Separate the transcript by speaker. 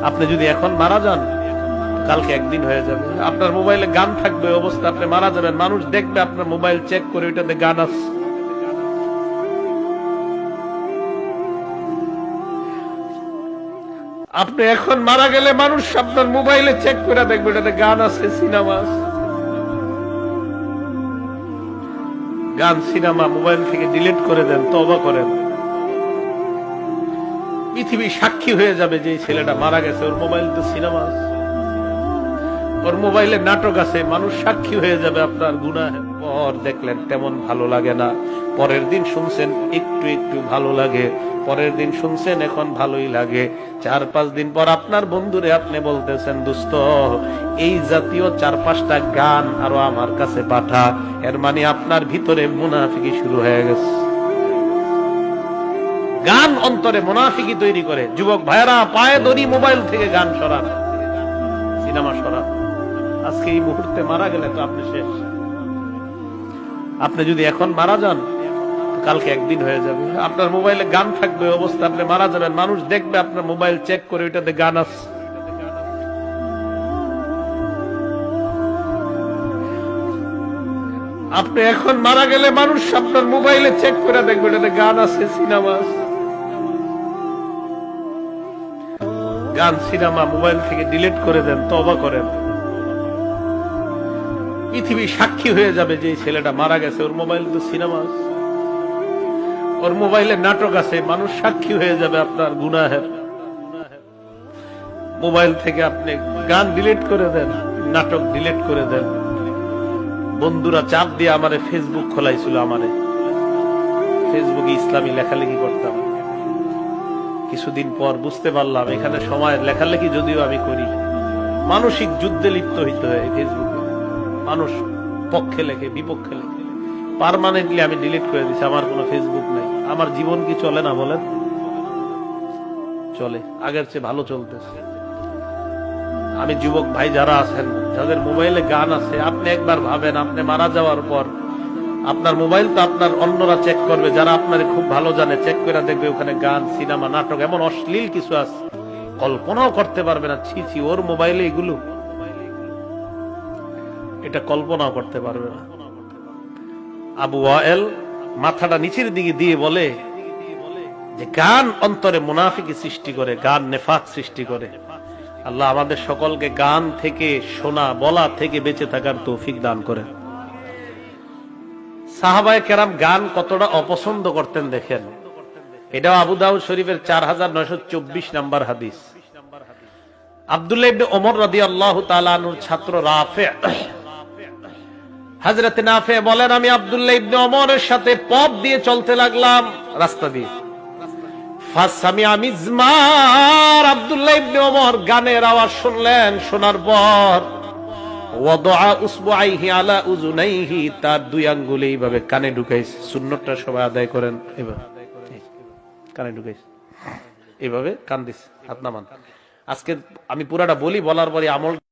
Speaker 1: আপনি যদি এখন মারা যান, কালকে একদিন হয়ে যাবে। আপনার মোবাইলে গান থাকবে, অবস্থা আপনি মারা যাবেন, মানুষ দেখবে আপনার মোবাইল চেক করে ওইটাতে গান আছে। আপনি এখন মারা গেলে মানুষ আপনার মোবাইলে চেক করে দেখবে এটাতে গান আছে, সিনেমা আছে। গান সিনেমা মোবাইল থেকে ডিলিট করে দেন, তওবা করেন। পৃথিবী সাক্ষী হয়ে যাবে যে এই ছেলেটা মারা গেছে, ওর মোবাইল তো সিনেমা আছে, ওর মোবাইলে নাটক আছে, মানুষ সাক্ষী হয়ে যাবে আপনার গুনাহের। পর দেখলেন তেমন ভালো লাগে না, পরের দিন শুনছেন একটু একটু ভালো লাগে, পরের দিন শুনছেন এখন ভালোই লাগে, 4-5 দিন পর আপনার বন্ধুরে আপনি বলতেছেন, দোস্ত এই জাতীয় 4-5টা গান আরো আমার কাছে পাঠা। এর মানে আপনার ভিতরে মুনাফিকি শুরু হয়ে গেছে। গান অন্তরে মুনাফিকি তৈরি করে। যুবক ভাইরা, পায়ে দড়ি মোবাইল থেকে গান সরান, সিনেমা সরান। আজকে এই মুহূর্তে মারা গেলে তো আপনি শেষ। আপনি যদি এখন মারা যান, কালকে একদিন হয়ে যাবে। আপনার মোবাইলে গান থাকবে, অবস্থা আপনি মারা যাবেন, মানুষ দেখবে আপনার মোবাইল চেক করে ওইটাতে গান আছে। আপনি এখন মারা গেলে মানুষ আপনার মোবাইলে চেক করে দেখবে এটাতে গান আছে, সিনেমা আছে। গান সিনেমা মোবাইল থেকে ডিলিট করে দেন, তওবা করেন। পৃথিবী সাক্ষী হয়ে যাবে যে এই ছেলেটা মারা গেছে, ওর মোবাইল তো সিনেমা আছে, ওর মোবাইলে নাটক আছে, মানুষ সাক্ষী হয়ে যাবে আপনার গুনাহের। মোবাইল থেকে আপনি গান ডিলিট করে দেন, নাটক ডিলিট করে দেন। বন্ধুরা চাপ দিয়ে আমারে ফেসবুক খোলাইছিল, আমারে ফেসবুকে ইসলামী লেখালেখি করতাম। কিছুদিন পর বুঝতে পারলাম এখানে সময় লেখালেখি যদিও আমি করি, মানসিক যুদ্ধে লিপ্ত হইতে হয় ফেসবুকে। মানুষ পক্ষে লেখে, বিপক্ষে লেখে। পার্মানেন্টলি আমি ডিলিট করে দিচ্ছি, আমার কোনো ফেসবুক নেই। আমার জীবন কি চলে না বলেন? চলে, আগের চেয়ে ভালো চলতেছে। আমি যুবক ভাই যারা আছেন, যাদের মোবাইলে গান আছে, আপনি একবার ভাবেন, আপনি মারা যাওয়ার পর আপনার মোবাইল তো আপনার অন্যরা চেক করবে, যারা আপনার খুব ভালো জানে, চেক করে দেখবে ওখানে গান, সিনেমা, নাটক, এমন অশ্লীল কিছু আছে কল্পনাও করতে পারবে না। ছি ছি, ওর মোবাইলে এগুলো, এটা কল্পনাও করতে পারবে না। আবু ওয়াইল মাথাটা নিচের দিকে দিয়ে বলে যে গান অন্তরে মুনাফিকি সৃষ্টি করে, গান নেফাক সৃষ্টি করে। আল্লাহ আমাদের সকলকে গান থেকে, শোনা বলা থেকে বেঁচে থাকার তৌফিক দান করে। সাহাবায়ে কেরাম গান কতটা অপছন্দ করতেন দেখেন। এটাও আবু দাউদ শরীফের 4924 নম্বর হাদিস। আব্দুল্লাহ ইবনে ওমর রাদিয়াল্লাহু তাআলা আনহুর ছাত্র রাফি, হযরত নাফি বলেন, আমি আব্দুল্লাহ ইবনে ওমরের সাথে পথ দিয়ে চলতে লাগলাম, রাস্তা দিয়ে। ফাসামিআ মিজমার, আব্দুল্লাহ ইবনে ওমর গানের আওয়াজ শুনলেন। শোনার পর ওয়াদা উসবুআইহি আলা উযুনাইহি, তার দুই আঙ্গুল এইভাবে কানে ঢুকাইছে। সুন্নতটা সবাই আদায় করেন, এভাবে কানে ঢুকাইছে, এইভাবে কান দিছে, হাত নামান। আজকে আমি পুরাটা বলি, বলার পরে আমল